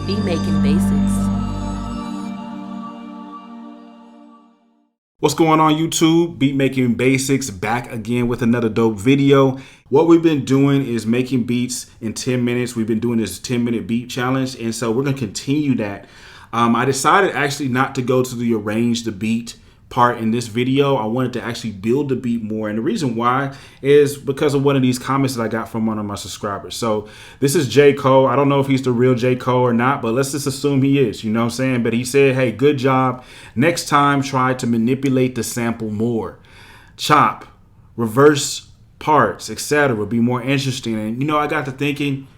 Beat making basics. What's going on YouTube? Beat Making Basics back again with another dope video. What we've been doing is making beats in 10 minutes. We've been doing this 10-minute beat challenge, and so we're gonna continue that. I decided actually not to go to the arrange the beat part in this video. I wanted to actually build the beat more, and the reason why is because of one of these comments that I got from one of my subscribers. So this is J. Cole. I don't know if he's the real J. Cole or not, but let's just assume he is, you know what I'm saying? But he said, hey, good job. Next time, try to manipulate the sample more. Chop, reverse parts, etc. Be more interesting. And, I got to thinking,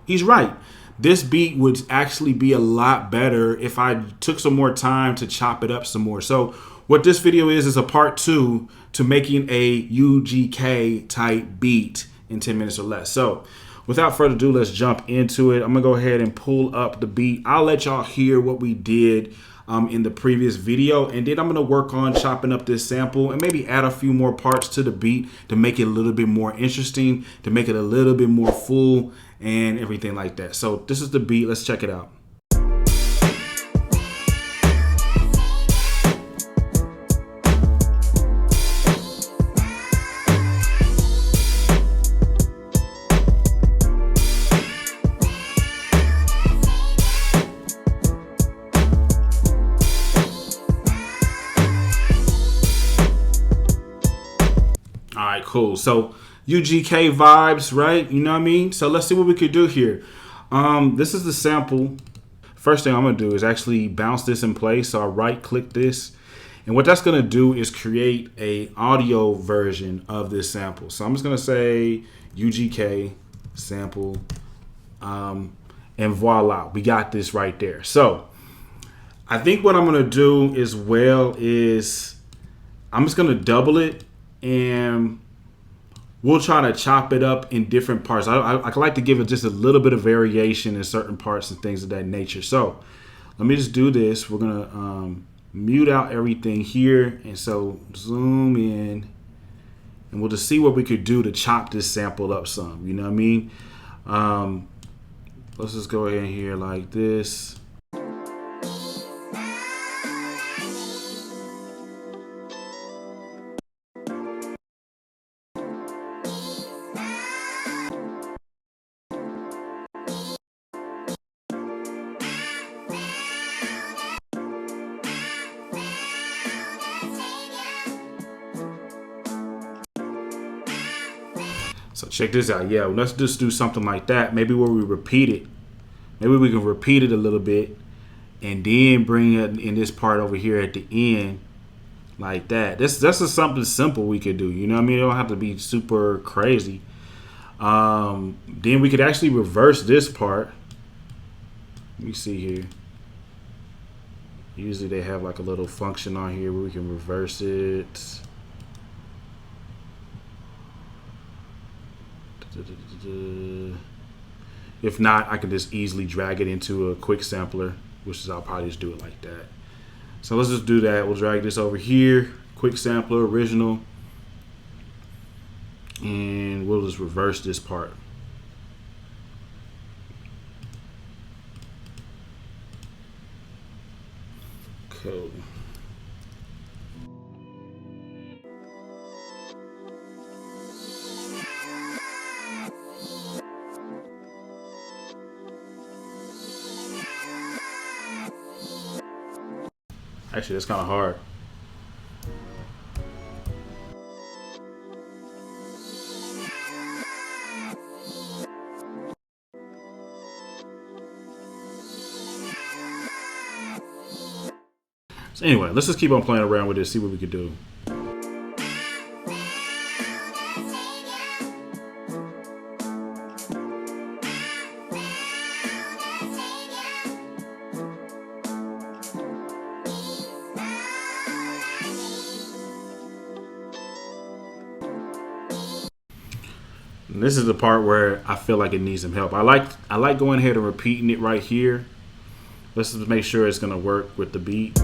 he's right. This beat would actually be a lot better if I took some more time to chop it up some more. So what this video is a part 2 to making a UGK type beat in 10 minutes or less. So without further ado, let's jump into it. I'm gonna go ahead and pull up the beat. I'll let y'all hear what we did in the previous video, and then I'm gonna work on chopping up this sample and maybe add a few more parts to the beat to make it a little bit more interesting, to make it a little bit more full and everything like that. So this is the beat. Let's check it out. All right, cool. So UGK vibes, right? You know what I mean? So let's see what we could do here. This is the sample. First thing I'm gonna do is actually bounce this in place. So I right click this. And what that's gonna do is create a audio version of this sample. So I'm just gonna say UGK sample, and voila, we got this right there. So I think what I'm gonna do as well is I'm just gonna double it, and we'll try to chop it up in different parts. I like to give it just a little bit of variation in certain parts and things of that nature. So let me just do this. We're gonna mute out everything here, and so zoom in, and we'll just see what we could do to chop this sample up some. You know what I mean? Let's just go ahead here like this. So check this out. Yeah, let's just do something like that. Maybe where we repeat it. Maybe we can repeat it a little bit and then bring it in this part over here at the end like that. That's just something simple we could do. You know what I mean? It don't have to be super crazy. Then we could actually reverse this part. Let me see here. Usually they have like a little function on here where we can reverse it. If not, I can just easily drag it into a quick sampler, which is I'll probably just do it like that. So let's just do that. We'll drag this over here, quick sampler, original, and we'll just reverse this part. Cool. Actually, that's kind of hard. So anyway, let's just keep on playing around with this, see what we could do. And this is the part where I feel like it needs some help. I like going ahead and repeating it right here. Let's just make sure it's gonna work with the beat.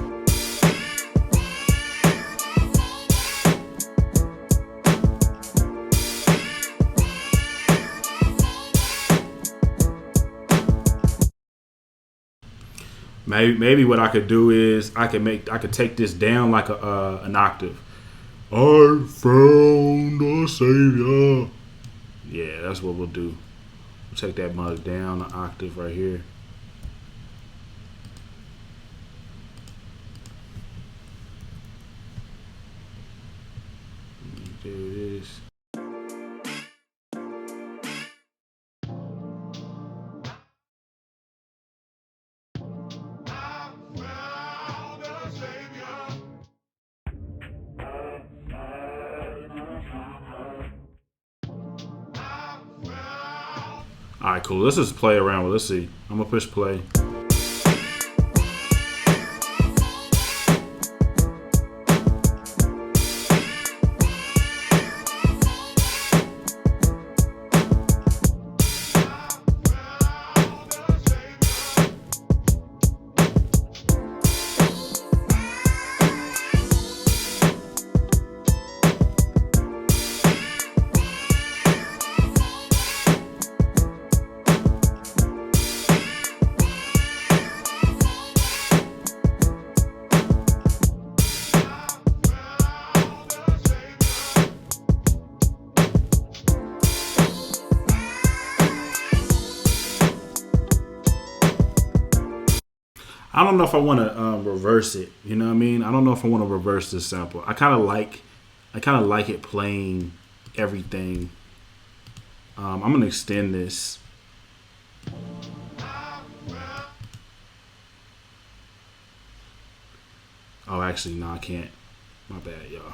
Maybe what I could do is I could take this down like an octave. I found a savior. Yeah, that's what we'll do. We'll take that mug down an octave right here. There it is. All right, cool. Let's just play around with. Let's see. I'm gonna push play. I don't know if I want to reverse it. You know what I mean? I don't know if I want to reverse this sample. I kind of like it playing everything. I'm gonna extend this. Oh, actually, no, I can't. My bad, y'all.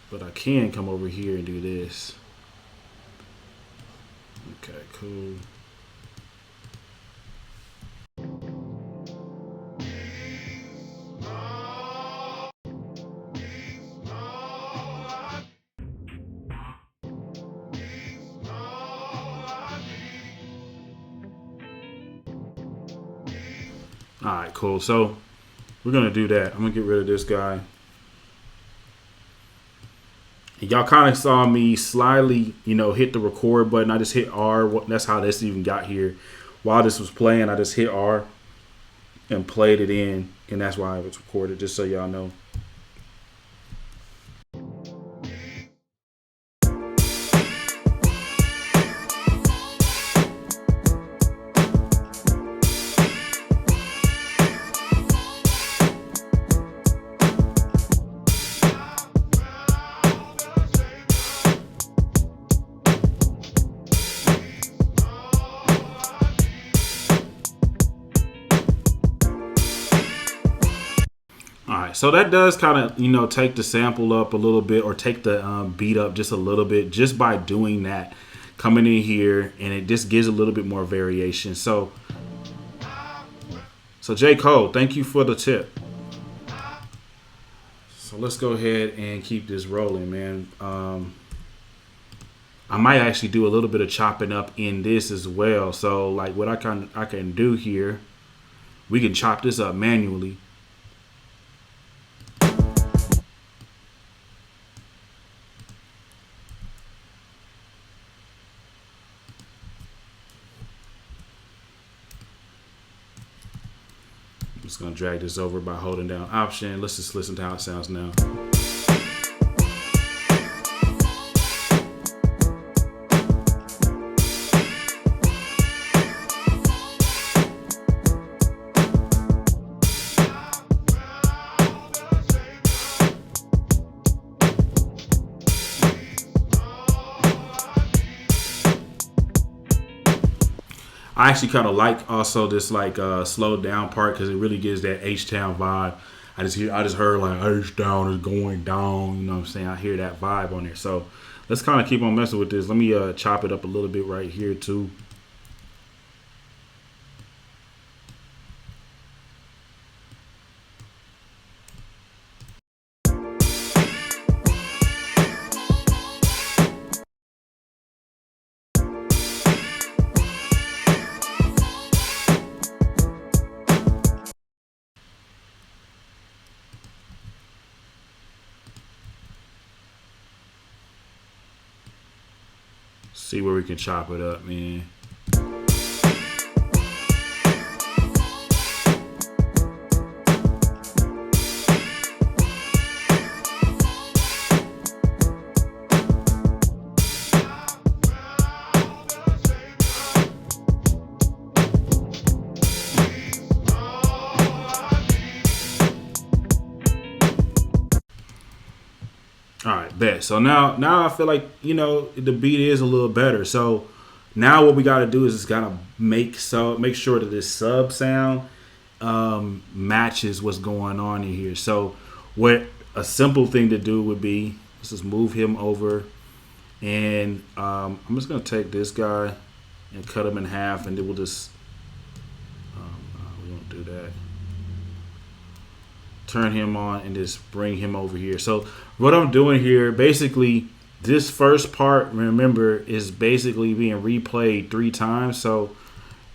But I can come over here and do this. Okay, cool. All right, cool. So we're gonna do that. I'm gonna get rid of this guy. And y'all kind of saw me slyly, hit the record button. I just hit R. That's how this even got here. While this was playing, I just hit R and played it in, and that's why it was recorded. Just so y'all know. So that does kind of, take the sample up a little bit or take the beat up just a little bit just by doing that, coming in here, and it just gives a little bit more variation. So J. Cole, thank you for the tip. So let's go ahead and keep this rolling, man. I might actually do a little bit of chopping up in this as well. So like what I can do here, we can chop this up manually. I'm just gonna drag this over by holding down Option. Let's just listen to how it sounds now. I actually kind of like also this slowed down part because it really gives that H-Town vibe. I just heard like H-Town is going down. You know what I'm saying? I hear that vibe on there. So let's kind of keep on messing with this. Let me chop it up a little bit right here too. See where we can chop it up, man. Okay, so now I feel like, you know, the beat is a little better. So now what we got to do is just gotta make sure that this sub sound matches what's going on in here. So what a simple thing to do would be, let's just move him over, and I'm just gonna take this guy and cut him in half, and then we'll just we won't do that. Turn him on and just bring him over here. So what I'm doing here, basically, this first part, remember, is basically being replayed 3 times. So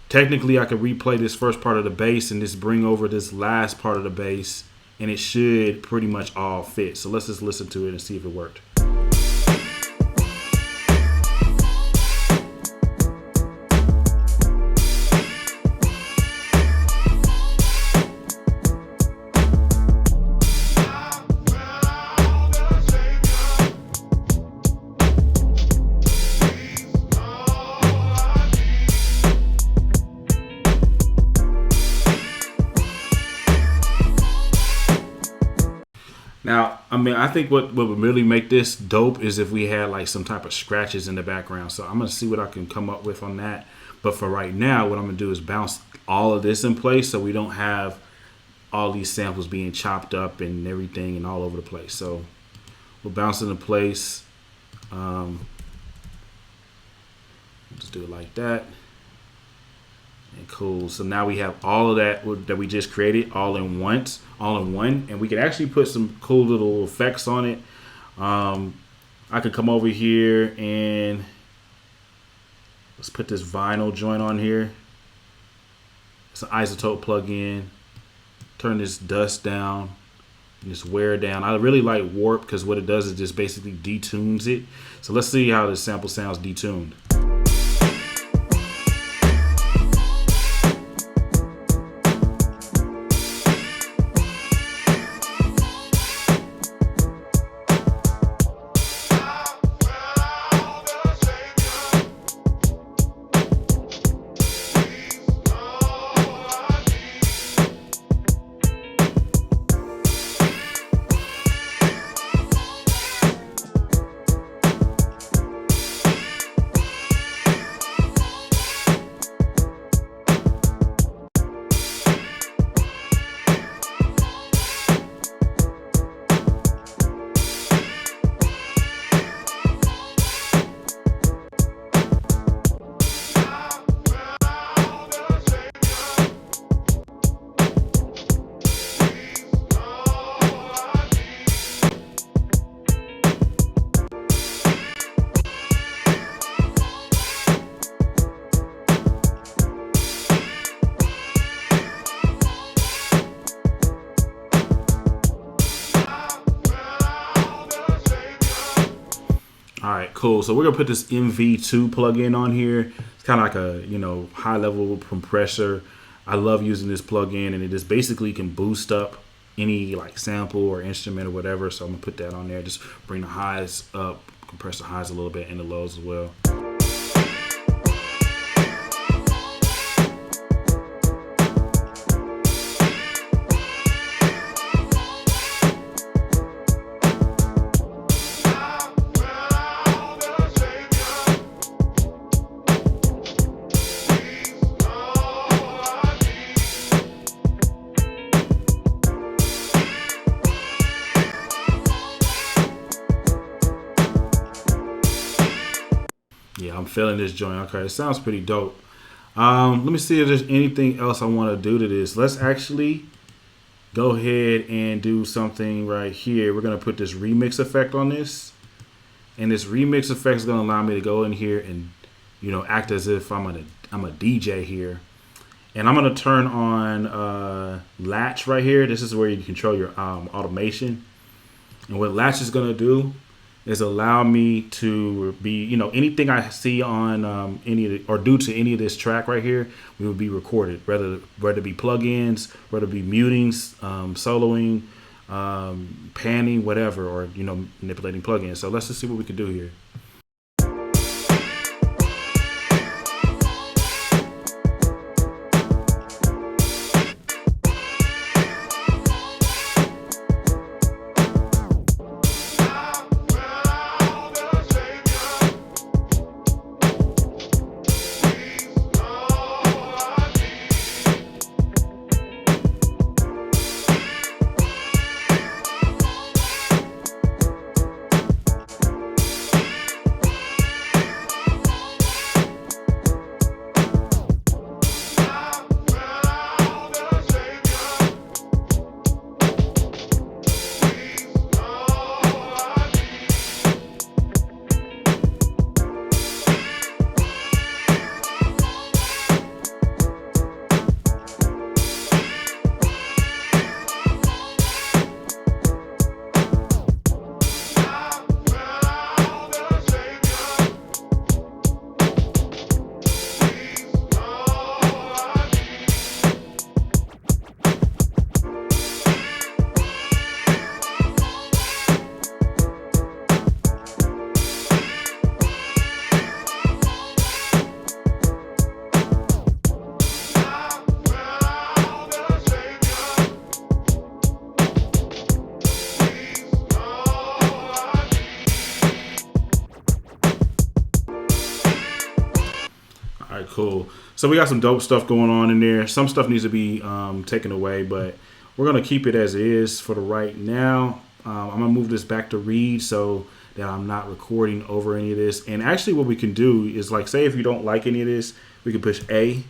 technically, I could replay this first part of the bass and just bring over this last part of the bass, and it should pretty much all fit. So let's just listen to it and see if it worked. Now, I mean, I think what would really make this dope is if we had like some type of scratches in the background. So I'm going to see what I can come up with on that. But for right now, what I'm going to do is bounce all of this in place so we don't have all these samples being chopped up and everything and all over the place. So we'll bounce it in place. Just do it like that. And cool. So now we have all of that we just created all in one, and we can actually put some cool little effects on it. I could come over here and let's put this vinyl joint on here. It's an isotope plug-in. Turn this dust down and this wear down. I really like warp because what it does is just basically detunes it. So let's see how this sample sounds detuned. All right, cool. So we're gonna put this MV2 plugin on here. It's kind of like a, you know, high level compressor. I love using this plugin, and it just basically can boost up any like sample or instrument or whatever. So I'm gonna put that on there. Just bring the highs up, compress the highs a little bit, and the lows as well. Yeah, I'm feeling this joint. Okay, it sounds pretty dope. Let me see if there's anything else I want to do to this. Let's actually go ahead and do something right here. We're going to put this remix effect on this. And this remix effect is going to allow me to go in here and, you know, act as if I'm a DJ here. And I'm going to turn on Latch right here. This is where you control your automation. And what Latch is going to do is allow me to be, you know, anything I see on any of the, or due to any of this track right here, we will be recorded, whether it be plugins, whether it be mutings, soloing, panning, whatever, or, you know, manipulating plugins. So let's just see what we can do here. All right, cool. So we got some dope stuff going on in there. Some stuff needs to be taken away, but we're gonna keep it as is for the right now. I'm gonna move this back to read so that I'm not recording over any of this. And actually, what we can do is, like, say if you don't like any of this, we can push A,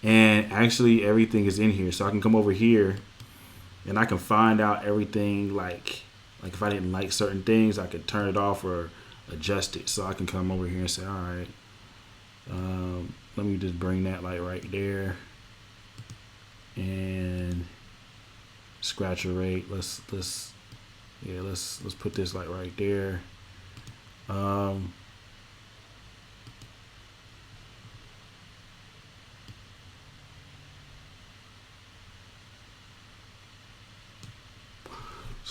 and actually everything is in here. So I can come over here and I can find out everything. Like if I didn't like certain things, I could turn it off or adjust it. So I can come over here and say, all right. Let me just bring that like right there and scratch a rate. Let's put this like right there. So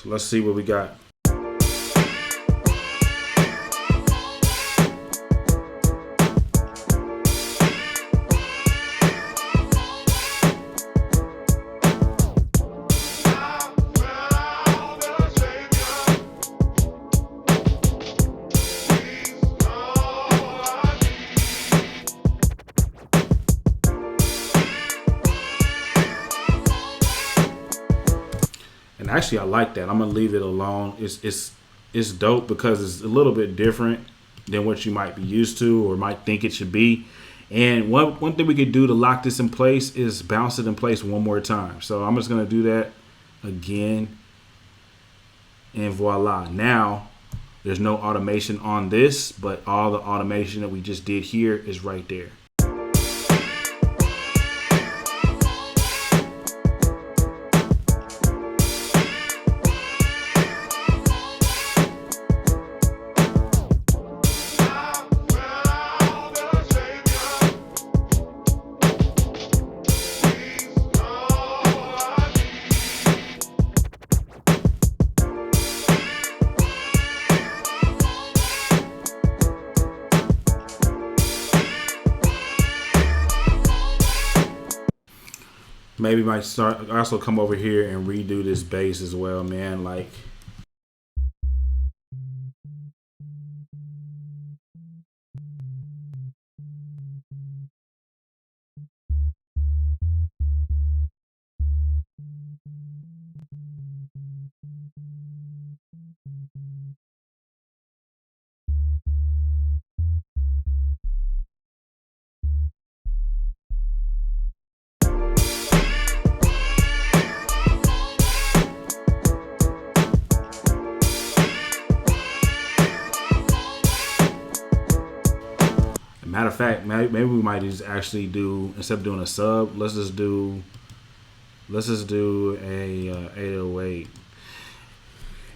let's see what we got. And actually, I like that. I'm gonna leave it alone. It's dope because it's a little bit different than what you might be used to or might think it should be. And one thing we could do to lock this in place is bounce it in place one more time. So I'm just gonna do that again, and voila. Now there's no automation on this, but all the automation that we just did here is right there. Maybe might start also come over here and redo this bass as well, man. Like, matter of fact, maybe we might just actually do, instead of doing a sub, let's just do a 808.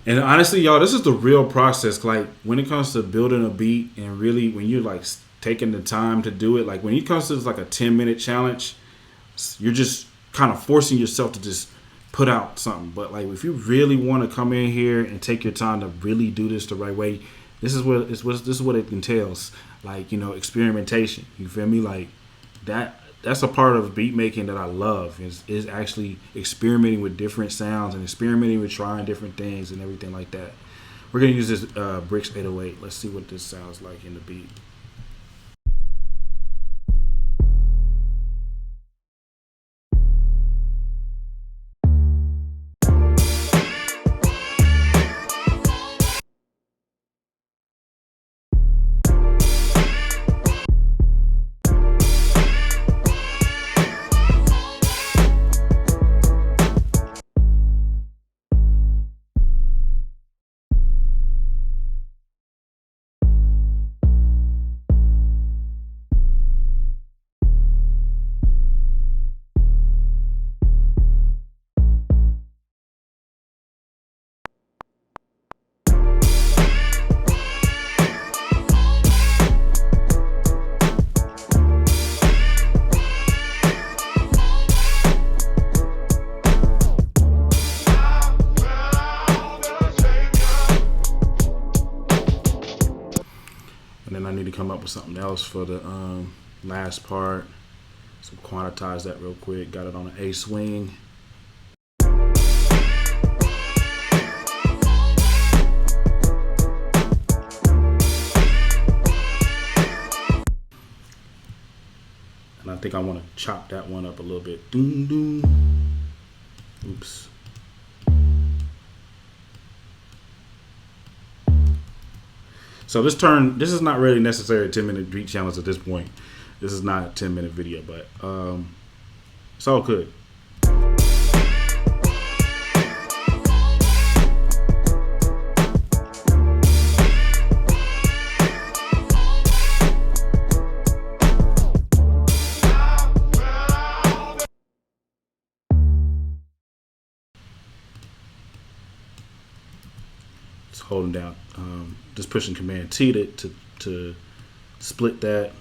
And honestly, y'all, this is the real process. Like, when it comes to building a beat, and really when you're like taking the time to do it, like when it comes to like a 10-minute challenge, you're just kind of forcing yourself to just put out something. But like, if you really want to come in here and take your time to really do this the right way, this is what it entails. Like, experimentation. You feel me? Like that's a part of beat making that I love, is actually experimenting with different sounds and experimenting with trying different things and everything like that. We're gonna use this Bricks 808. Let's see what this sounds like in the beat. And then I need to come up with something else for the last part. So quantize that real quick. Got it on an A swing. think I want to chop that one up a little bit. Doom, doom. Oops. So this is not really necessarily a 10-minute beat challenge at this point. This is not a 10-minute video, but it's all good. Holding down, just pushing Command T to split that.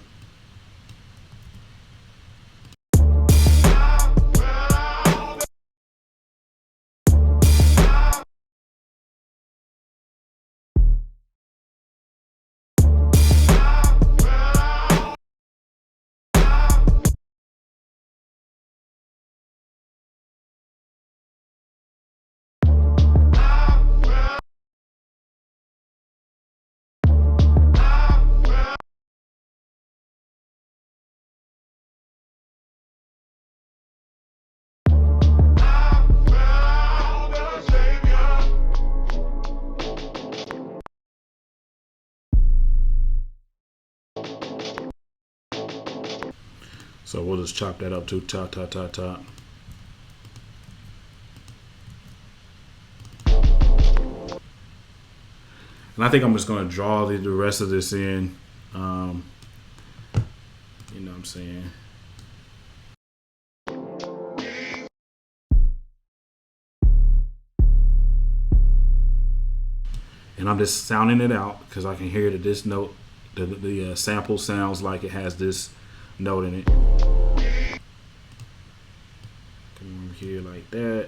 So we'll just chop that up to top. And I think I'm just going to draw the rest of this in. You know what I'm saying? And I'm just sounding it out because I can hear that this note, the sample sounds like it has this note in it. Come over here like that.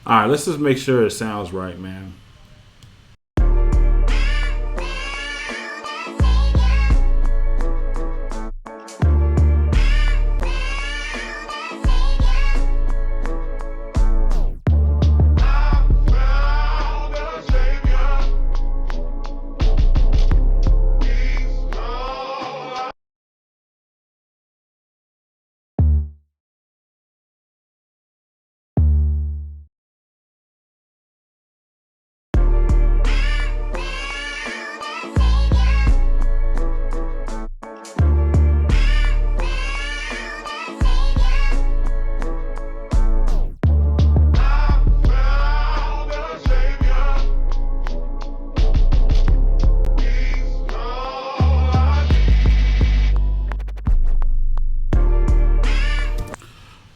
All right, let's just make sure it sounds right, man.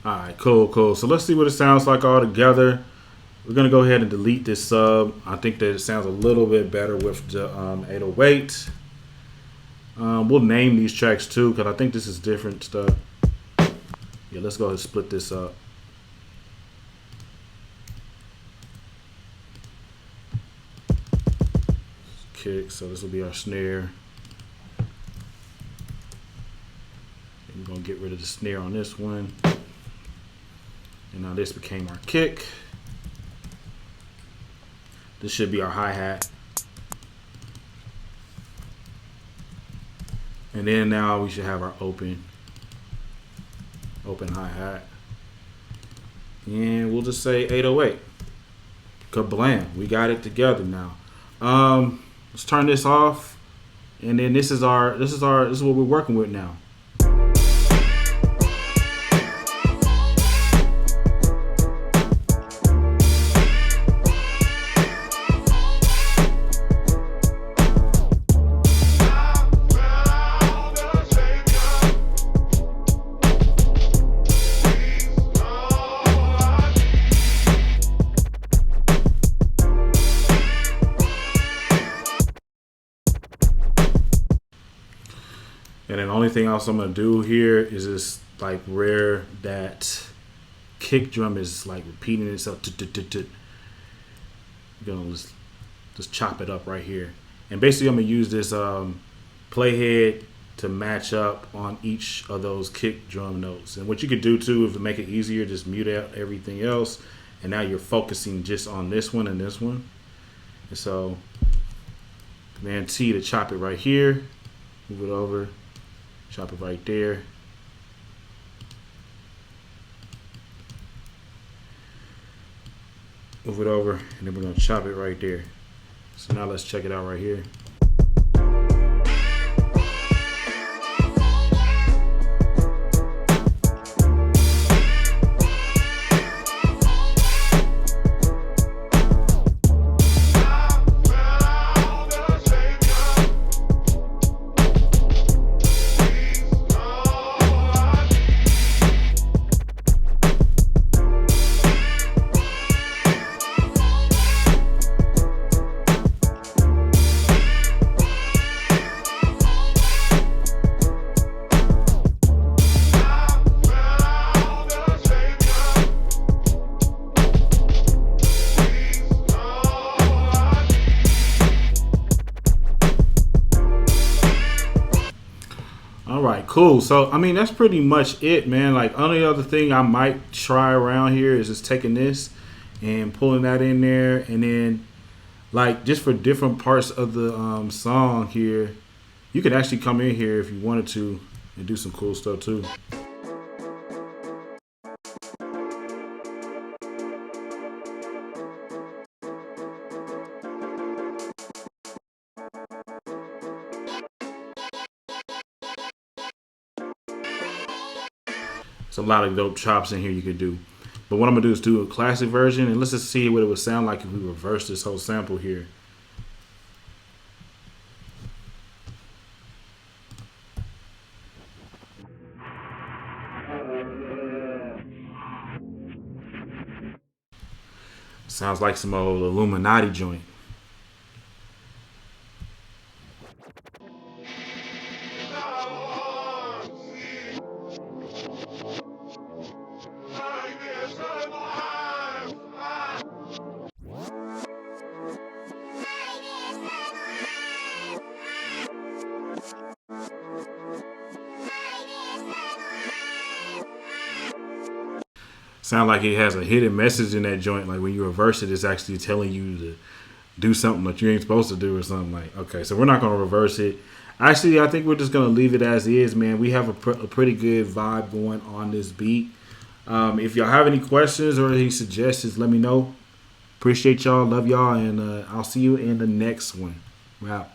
Alright, cool. So let's see what it sounds like all together. We're going to go ahead and delete this sub. I think that it sounds a little bit better with the 808. We'll name these tracks too, because I think this is different stuff. Yeah, let's go ahead and split this up. Kick, so this will be our snare. And we're going to get rid of the snare on this one. And now this became our kick. This should be our hi-hat. And then now we should have our open hi-hat. And we'll just say 808. Kablam. We got it together now. Let's turn this off. And then this is what we're working with now. And then the only thing else I'm gonna do here is just like where that kick drum is like repeating itself. Gonna just chop it up right here. And basically I'm gonna use this playhead to match up on each of those kick drum notes. And what you could do too, if to make it easier, just mute out everything else. And now you're focusing just on this one and this one. And so Command T to chop it right here, move it over. Chop it right there. Move it over, and then we're gonna chop it right there. So now let's check it out right here. All right, cool. So, I mean, that's pretty much it, man. Like, only other thing I might try around here is just taking this and pulling that in there. And then, like, just for different parts of the song here, you could actually come in here if you wanted to and do some cool stuff, too. There's a lot of dope chops in here you could do. But what I'm going to do is do a classic version, and let's just see what it would sound like if we reverse this whole sample here. Sounds like some old Illuminati joint. Sound like it has a hidden message in that joint. Like when you reverse it, it's actually telling you to do something that you ain't supposed to do or something. Like, okay, so we're not going to reverse it. Actually, I think we're just going to leave it as is, man. We have a pretty good vibe going on this beat. If y'all have any questions or any suggestions, let me know. Appreciate y'all. Love y'all. And I'll see you in the next one. We're out.